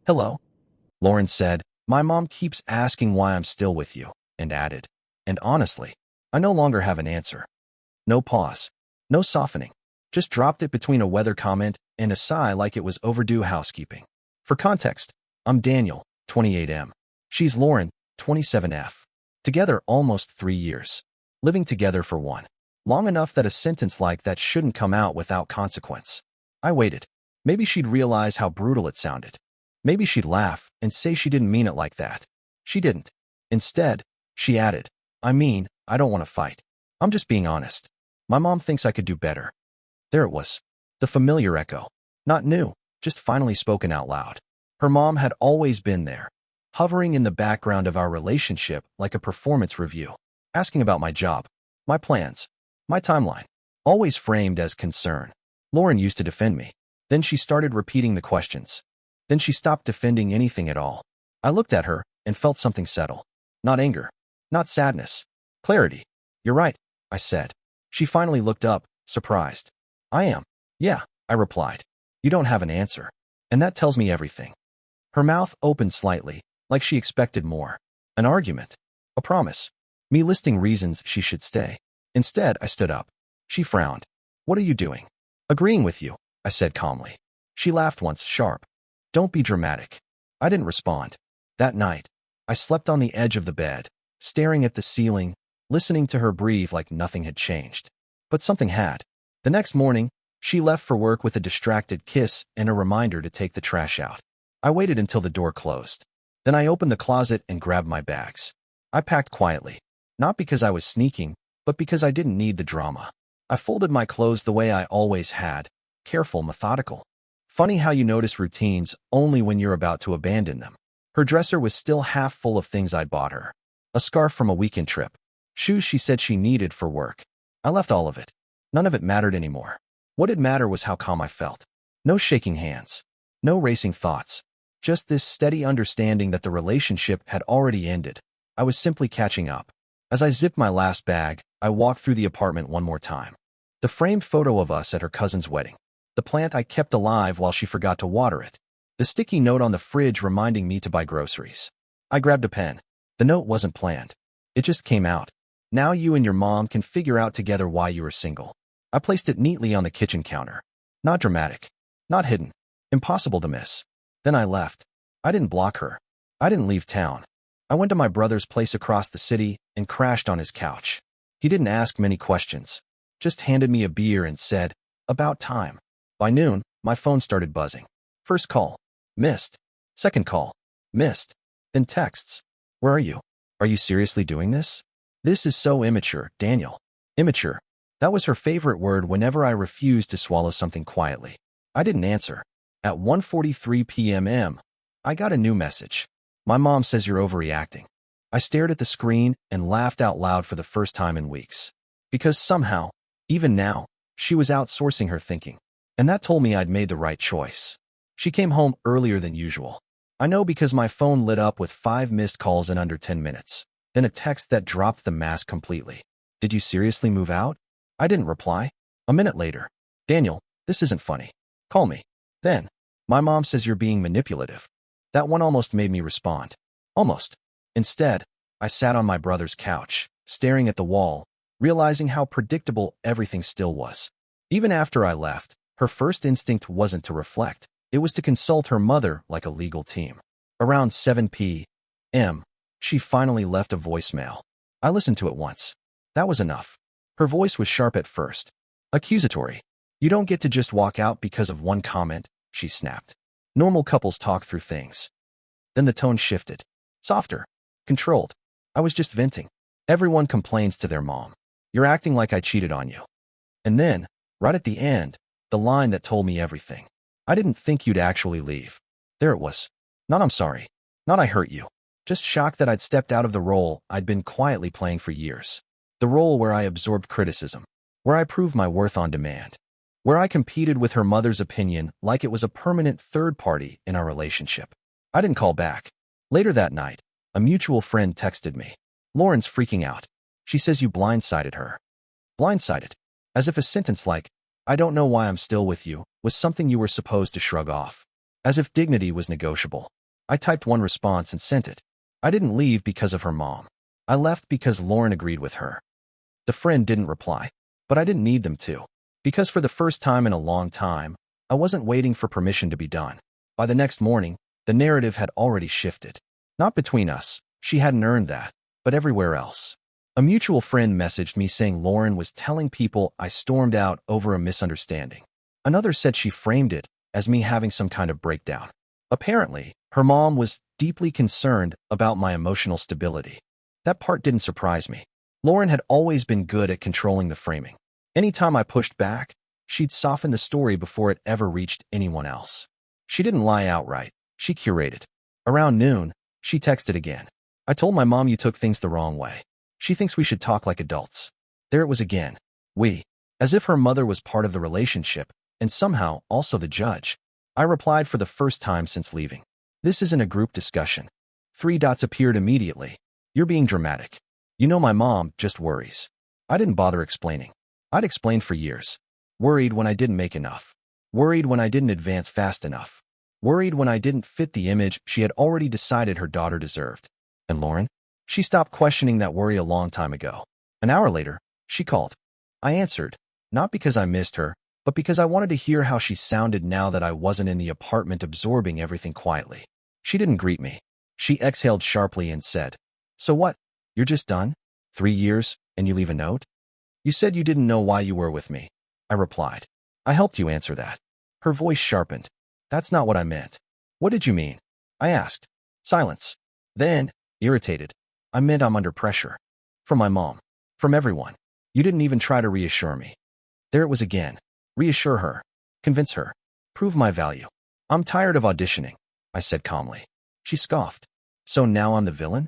Hello, Lauren said. My mom keeps asking why I'm still with you, and added, and honestly, I no longer have an answer. No pause. No softening. Just dropped it between a weather comment and a sigh like it was overdue housekeeping. For context, I'm Daniel, 28M. She's Lauren, 27F. Together almost 3 years. Living together for one. Long enough that a sentence like that shouldn't come out without consequence. I waited. Maybe she'd realize how brutal it sounded. Maybe she'd laugh and say she didn't mean it like that. She didn't. Instead, she added, I don't want to fight. I'm just being honest. My mom thinks I could do better. There it was. The familiar echo. Not new, just finally spoken out loud. Her mom had always been there, hovering in the background of our relationship like a performance review, asking about my job, my plans, my timeline, always framed as concern. Lauren used to defend me. Then she started repeating the questions. Then she stopped defending anything at all. I looked at her and felt something settle. Not anger. Not sadness. Clarity. You're right, I said. She finally looked up, surprised. I am. Yeah, I replied. You don't have an answer. And that tells me everything. Her mouth opened slightly, like she expected more. An argument. A promise. Me listing reasons she should stay. Instead, I stood up. She frowned. What are you doing? Agreeing with you, I said calmly. She laughed once, sharp. Don't be dramatic. I didn't respond. That night, I slept on the edge of the bed, staring at the ceiling, listening to her breathe like nothing had changed. But something had. The next morning, she left for work with a distracted kiss and a reminder to take the trash out. I waited until the door closed. Then I opened the closet and grabbed my bags. I packed quietly, not because I was sneaking, but because I didn't need the drama. I folded my clothes the way I always had, careful, methodical. Funny how you notice routines only when you're about to abandon them. Her dresser was still half full of things I'd bought her. A scarf from a weekend trip. Shoes she said she needed for work. I left all of it. None of it mattered anymore. What did matter was how calm I felt. No shaking hands. No racing thoughts. Just this steady understanding that the relationship had already ended. I was simply catching up. As I zipped my last bag, I walked through the apartment one more time. The framed photo of us at her cousin's wedding. The plant I kept alive while she forgot to water it. The sticky note on the fridge reminding me to buy groceries. I grabbed a pen. The note wasn't planned. It just came out. Now you and your mom can figure out together why you were single. I placed it neatly on the kitchen counter. Not dramatic. Not hidden. Impossible to miss. Then I left. I didn't block her. I didn't leave town. I went to my brother's place across the city and crashed on his couch. He didn't ask many questions. Just handed me a beer and said, about time. By noon, my phone started buzzing. First call. Missed. Second call. Missed. Then texts. Where are you? Are you seriously doing this? This is so immature, Daniel. Immature. That was her favorite word whenever I refused to swallow something quietly. I didn't answer. At 1:43 p.m., I got a new message. My mom says you're overreacting. I stared at the screen and laughed out loud for the first time in weeks. Because somehow, even now, she was outsourcing her thinking. And that told me I'd made the right choice. She came home earlier than usual. I know because my phone lit up with 5 missed calls in under 10 minutes. Then a text that dropped the mask completely. Did you seriously move out? I didn't reply. A minute later. Daniel, this isn't funny. Call me. Then, my mom says you're being manipulative. That one almost made me respond. Almost. Instead, I sat on my brother's couch, staring at the wall, realizing how predictable everything still was. Even after I left, her first instinct wasn't to reflect. It was to consult her mother like a legal team. Around 7 p.m., she finally left a voicemail. I listened to it once. That was enough. Her voice was sharp at first. Accusatory. You don't get to just walk out because of one comment, she snapped. Normal couples talk through things. Then the tone shifted. Softer. Controlled. I was just venting. Everyone complains to their mom. You're acting like I cheated on you. And then, right at the end, the line that told me everything. I didn't think you'd actually leave. There it was. Not I'm sorry. Not I hurt you. Just shocked that I'd stepped out of the role I'd been quietly playing for years. The role where I absorbed criticism. Where I proved my worth on demand. Where I competed with her mother's opinion like it was a permanent third party in our relationship. I didn't call back. Later that night, a mutual friend texted me. Lauren's freaking out. She says you blindsided her. Blindsided. As if a sentence like, I don't know why I'm still with you, was something you were supposed to shrug off. as if dignity was negotiable. I typed one response and sent it. I didn't leave because of her mom. I left because Lauren agreed with her. The friend didn't reply, but I didn't need them to, because for the first time in a long time, I wasn't waiting for permission to be done. By the next morning, the narrative had already shifted. Not between us, she hadn't earned that, but everywhere else. A mutual friend messaged me saying Lauren was telling people I stormed out over a misunderstanding. Another said she framed it as me having some kind of breakdown. Apparently, her mom was deeply concerned about my emotional stability. That part didn't surprise me. Lauren had always been good at controlling the framing. Anytime I pushed back, she'd soften the story before it ever reached anyone else. She didn't lie outright. She curated. Around noon, she texted again. I told my mom you took things the wrong way. She thinks we should talk like adults. There it was again. We. As if her mother was part of the relationship, and somehow also the judge. I replied for the first time since leaving. This isn't a group discussion. 3 dots appeared immediately. You're being dramatic. You know my mom just worries. I didn't bother explaining. I'd explained for years. Worried when I didn't make enough. Worried when I didn't advance fast enough. Worried when I didn't fit the image she had already decided her daughter deserved. And Lauren? She stopped questioning that worry a long time ago. An hour later, she called. I answered, not because I missed her, but because I wanted to hear how she sounded now that I wasn't in the apartment absorbing everything quietly. She didn't greet me. She exhaled sharply and said, So what? You're just done? 3 years, and you leave a note? You said you didn't know why you were with me. I replied. I helped you answer that. Her voice sharpened. That's not what I meant. What did you mean? I asked. Silence. Then, irritated, I meant I'm under pressure. From my mom. From everyone. You didn't even try to reassure me. There it was again. Reassure her. Convince her. Prove my value. I'm tired of auditioning, I said calmly. She scoffed. So now I'm the villain?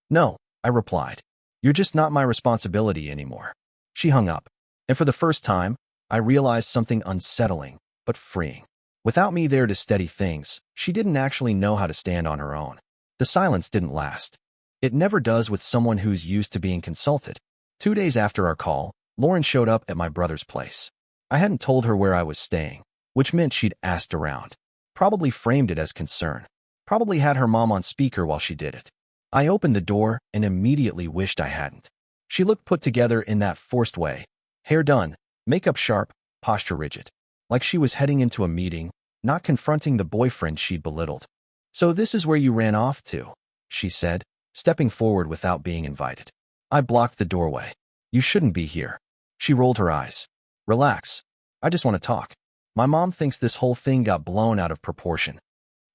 No, I replied. You're just not my responsibility anymore. She hung up. And for the first time, I realized something unsettling, but freeing. Without me there to steady things, she didn't actually know how to stand on her own. The silence didn't last. It never does with someone who's used to being consulted. 2 days after our call, Lauren showed up at my brother's place. I hadn't told her where I was staying, which meant she'd asked around. Probably framed it as concern. Probably had her mom on speaker while she did it. I opened the door and immediately wished I hadn't. She looked put together in that forced way. Hair done, makeup sharp, posture rigid. Like she was heading into a meeting, not confronting the boyfriend she'd belittled. So this is where you ran off to, she said, stepping forward without being invited. I blocked the doorway. You shouldn't be here. She rolled her eyes. Relax. I just want to talk. My mom thinks this whole thing got blown out of proportion.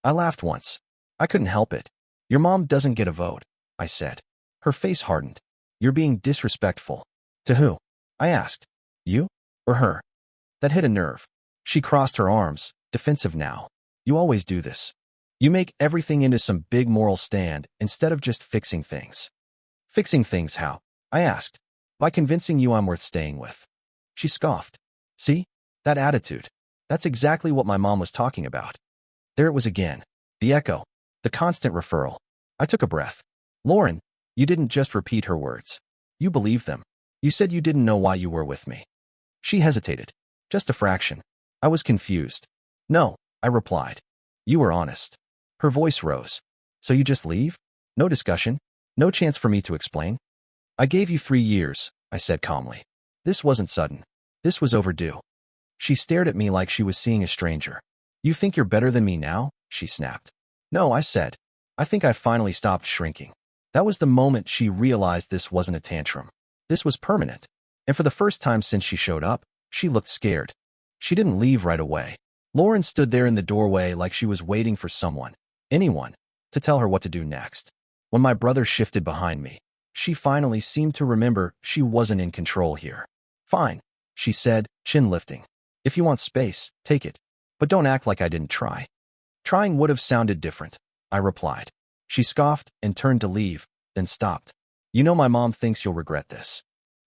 I laughed once. I couldn't help it. Your mom doesn't get a vote, I said. Her face hardened. You're being disrespectful. To who? I asked. You? Or her? That hit a nerve. She crossed her arms, defensive now. You always do this. You make everything into some big moral stand instead of just fixing things. Fixing things how? I asked. By convincing you I'm worth staying with. She scoffed. See? That attitude. That's exactly what my mom was talking about. There it was again. The echo. The constant referral. I took a breath. Lauren, you didn't just repeat her words. You believed them. You said you didn't know why you were with me. She hesitated. Just a fraction. I was confused. No, I replied. You were honest. Her voice rose. So you just leave? No discussion? No chance for me to explain? I gave you 3 years, I said calmly. This wasn't sudden. This was overdue. She stared at me like she was seeing a stranger. You think you're better than me now? She snapped. No, I said. I think I finally stopped shrinking. That was the moment she realized this wasn't a tantrum. This was permanent. And for the first time since she showed up, she looked scared. She didn't leave right away. Lauren stood there in the doorway like she was waiting for someone, anyone, to tell her what to do next. When my brother shifted behind me, she finally seemed to remember she wasn't in control here. Fine, she said, chin lifting. If you want space, take it. But don't act like I didn't try. Trying would have sounded different, I replied. She scoffed and turned to leave, then stopped. You know my mom thinks you'll regret this.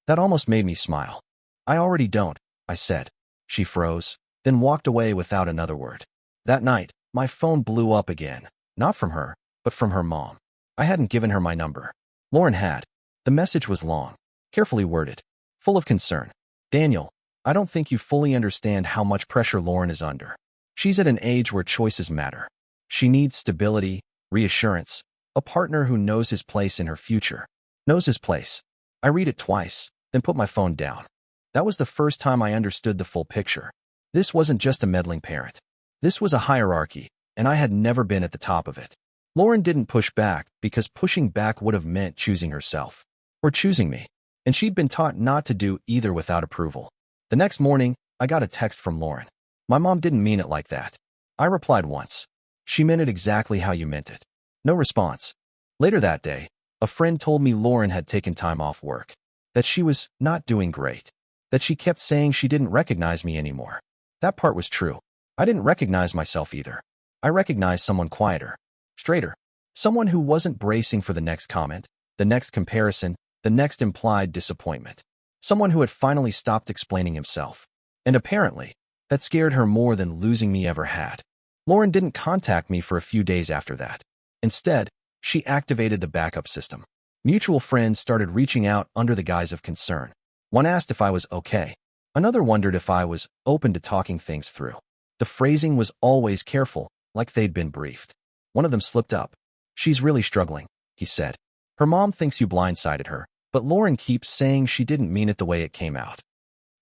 That almost made me smile. I already don't, I said. She froze, then walked away without another word. That night, my phone blew up again, not from her, but from her mom. I hadn't given her my number. Lauren had. The message was long, carefully worded, full of concern. Daniel, I don't think you fully understand how much pressure Lauren is under. She's at an age where choices matter. She needs stability, reassurance, a partner who knows his place in her future. Knows his place. I read it twice, then put my phone down. That was the first time I understood the full picture. This wasn't just a meddling parent. This was a hierarchy, and I had never been at the top of it. Lauren didn't push back because pushing back would have meant choosing herself. Or choosing me. And she'd been taught not to do either without approval. The next morning, I got a text from Lauren. My mom didn't mean it like that. I replied once. She meant it exactly how you meant it. No response. Later that day, a friend told me Lauren had taken time off work. That she was not doing great. That she kept saying she didn't recognize me anymore. That part was true. I didn't recognize myself either. I recognized someone quieter. Straighter. Someone who wasn't bracing for the next comment, the next comparison, the next implied disappointment. Someone who had finally stopped explaining himself. And apparently, that scared her more than losing me ever had. Lauren didn't contact me for a few days after that. Instead, she activated the backup system. Mutual friends started reaching out under the guise of concern. One asked if I was okay. Another wondered if I was open to talking things through. The phrasing was always careful, like they'd been briefed. One of them slipped up. She's really struggling, he said. Her mom thinks you blindsided her, but Lauren keeps saying she didn't mean it the way it came out.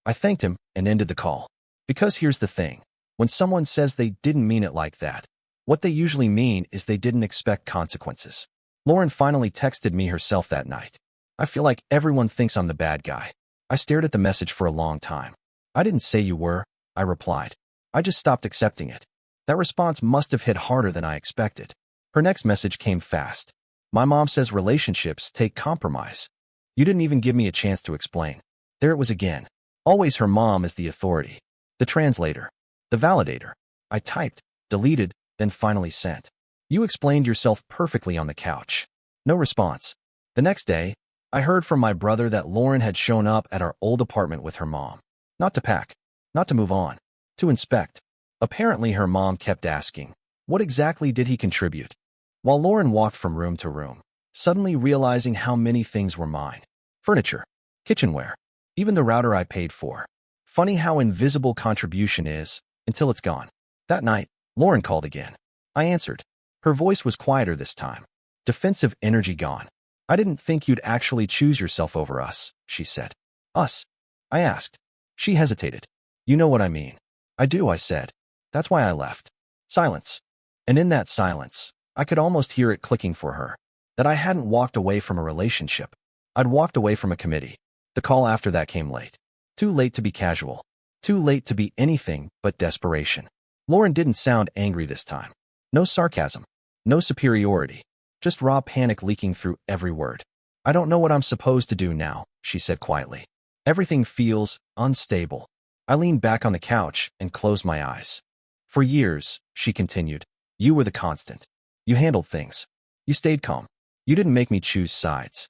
I thanked him and ended the call. Because here's the thing. When someone says they didn't mean it like that, what they usually mean is they didn't expect consequences. Lauren finally texted me herself that night. I feel like everyone thinks I'm the bad guy. I stared at the message for a long time. I didn't say you were, I replied. I just stopped accepting it. That response must have hit harder than I expected. Her next message came fast. My mom says relationships take compromise. You didn't even give me a chance to explain. There it was again. Always her mom is the authority. The translator. The validator. I typed, deleted, then finally sent. You explained yourself perfectly on the couch. No response. The next day, I heard from my brother that Lauren had shown up at our old apartment with her mom. Not to pack. Not to move on. To inspect. Apparently her mom kept asking, what exactly did he contribute? While Lauren walked from room to room, suddenly realizing how many things were mine. Furniture. Kitchenware. Even the router I paid for. Funny how invisible contribution is, until it's gone. That night, Lauren called again. I answered. Her voice was quieter this time. Defensive energy gone. I didn't think you'd actually choose yourself over us, she said. Us? I asked. She hesitated. You know what I mean. I do, I said. That's why I left. Silence. And in that silence, I could almost hear it clicking for her. That I hadn't walked away from a relationship. I'd walked away from a committee. The call after that came late. Too late to be casual. Too late to be anything but desperation. Lauren didn't sound angry this time. No sarcasm. No superiority. Just raw panic leaking through every word. I don't know what I'm supposed to do now, she said quietly. Everything feels unstable. I leaned back on the couch and closed my eyes. For years, she continued, you were the constant. You handled things. You stayed calm. You didn't make me choose sides.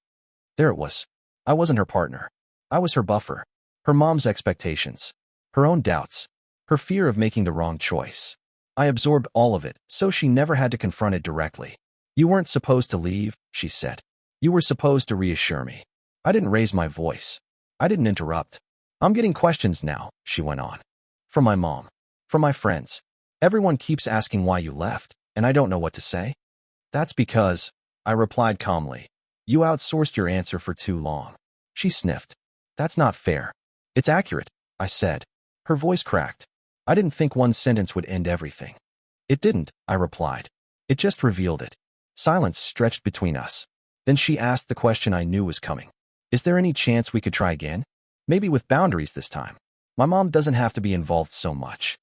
There it was. I wasn't her partner. I was her buffer. Her mom's expectations. Her own doubts. Her fear of making the wrong choice. I absorbed all of it, so she never had to confront it directly. You weren't supposed to leave, she said. You were supposed to reassure me. I didn't raise my voice. I didn't interrupt. I'm getting questions now, she went on. From my mom. From my friends. Everyone keeps asking why you left, and I don't know what to say. That's because, I replied calmly, you outsourced your answer for too long. She sniffed. That's not fair. It's accurate, I said. Her voice cracked. I didn't think one sentence would end everything. It didn't, I replied. It just revealed it. Silence stretched between us. Then she asked the question I knew was coming. Is there any chance we could try again? Maybe with boundaries this time. My mom doesn't have to be involved so much.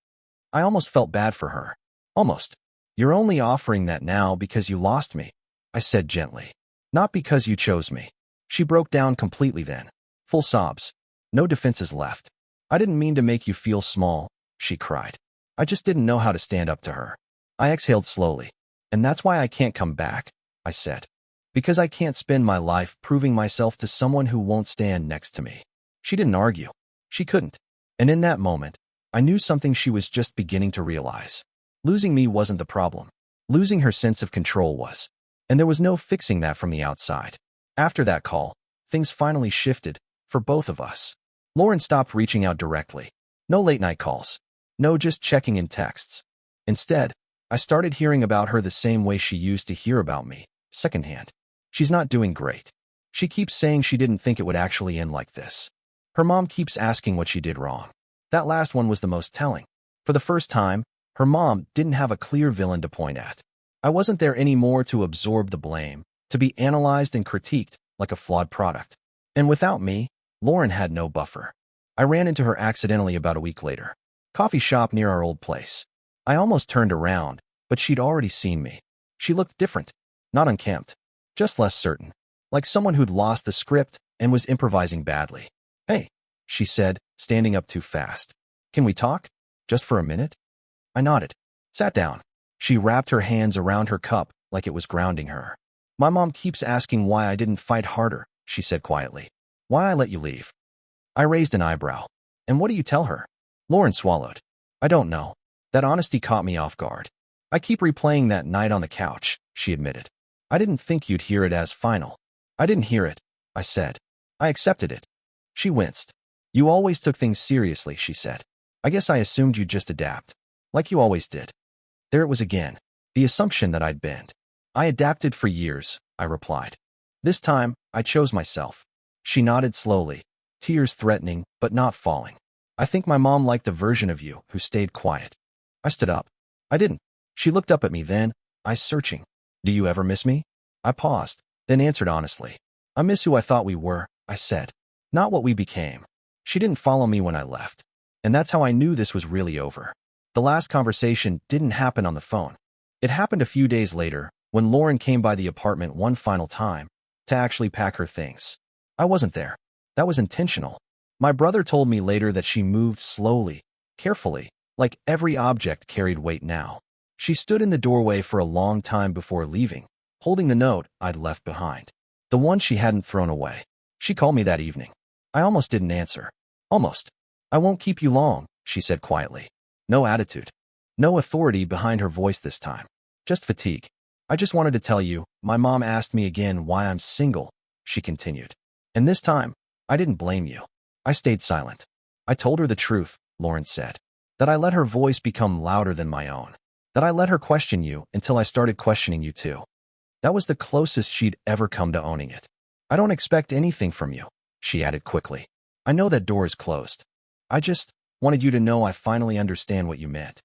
I almost felt bad for her. Almost. You're only offering that now because you lost me, I said gently. Not because you chose me. She broke down completely then. Full sobs. No defenses left. I didn't mean to make you feel small, she cried. I just didn't know how to stand up to her. I exhaled slowly. And that's why I can't come back, I said. Because I can't spend my life proving myself to someone who won't stand next to me. She didn't argue. She couldn't. And in that moment, I knew something she was just beginning to realize. Losing me wasn't the problem. Losing her sense of control was. And there was no fixing that from the outside. After that call, things finally shifted, for both of us. Lauren stopped reaching out directly. No late-night calls. No just checking in texts. Instead, I started hearing about her the same way she used to hear about me, secondhand. She's not doing great. She keeps saying she didn't think it would actually end like this. Her mom keeps asking what she did wrong. That last one was the most telling. For the first time, her mom didn't have a clear villain to point at. I wasn't there anymore to absorb the blame, to be analyzed and critiqued like a flawed product. And without me, Lauren had no buffer. I ran into her accidentally about a week later. Coffee shop near our old place. I almost turned around, but she'd already seen me. She looked different, not unkempt, just less certain, like someone who'd lost the script and was improvising badly. "Hey," she said, standing up too fast. "Can we talk? Just for a minute?" I nodded. Sat down. She wrapped her hands around her cup like it was grounding her. "My mom keeps asking why I didn't fight harder," she said quietly. "Why I let you leave." I raised an eyebrow. "And what do you tell her?" Lauren swallowed. "I don't know." That honesty caught me off guard. "I keep replaying that night on the couch," she admitted. "I didn't think you'd hear it as final." "I didn't hear it," I said. "I accepted it." She winced. "You always took things seriously," she said. "I guess I assumed you'd just adapt. Like you always did." There it was again. The assumption that I'd bend. "I adapted for years," I replied. "This time, I chose myself." She nodded slowly, tears threatening, but not falling. "I think my mom liked the version of you who stayed quiet." I stood up. "I didn't." She looked up at me then, eyes searching. "Do you ever miss me?" I paused, then answered honestly. "I miss who I thought we were," I said. "Not what we became." She didn't follow me when I left. And that's how I knew this was really over. The last conversation didn't happen on the phone. It happened a few days later, when Lauren came by the apartment one final time to actually pack her things. I wasn't there. That was intentional. My brother told me later that she moved slowly, carefully, like every object carried weight now. She stood in the doorway for a long time before leaving, holding the note I'd left behind. The one she hadn't thrown away. She called me that evening. I almost didn't answer. Almost. "I won't keep you long," she said quietly. No attitude. No authority behind her voice this time. Just fatigue. "I just wanted to tell you, my mom asked me again why I'm single," she continued. "And this time, I didn't blame you." I stayed silent. "I told her the truth," Lauren said. "That I let her voice become louder than my own. That I let her question you until I started questioning you too." That was the closest she'd ever come to owning it. "I don't expect anything from you," she added quickly. "I know that door is closed. I just wanted you to know I finally understand what you meant."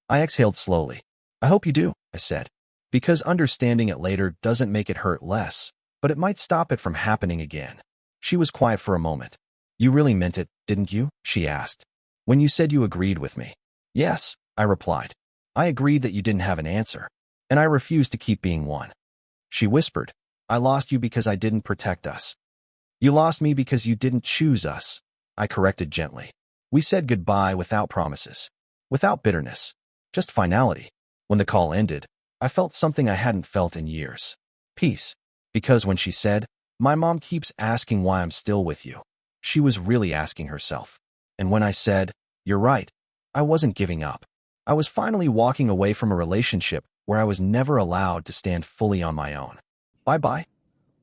I exhaled slowly. "I hope you do," I said. "Because understanding it later doesn't make it hurt less, but it might stop it from happening again." She was quiet for a moment. "You really meant it, didn't you?" she asked. "When you said you agreed with me." "Yes," I replied. "I agreed that you didn't have an answer, and I refused to keep being one." She whispered, "I lost you because I didn't protect us." "You lost me because you didn't choose us," I corrected gently. "We said goodbye without promises, without bitterness, just finality." When the call ended, I felt something I hadn't felt in years. Peace. Because when she said, "My mom keeps asking why I'm still with you," she was really asking herself. And when I said, "You're right," I wasn't giving up. I was finally walking away from a relationship where I was never allowed to stand fully on my own. Bye-bye.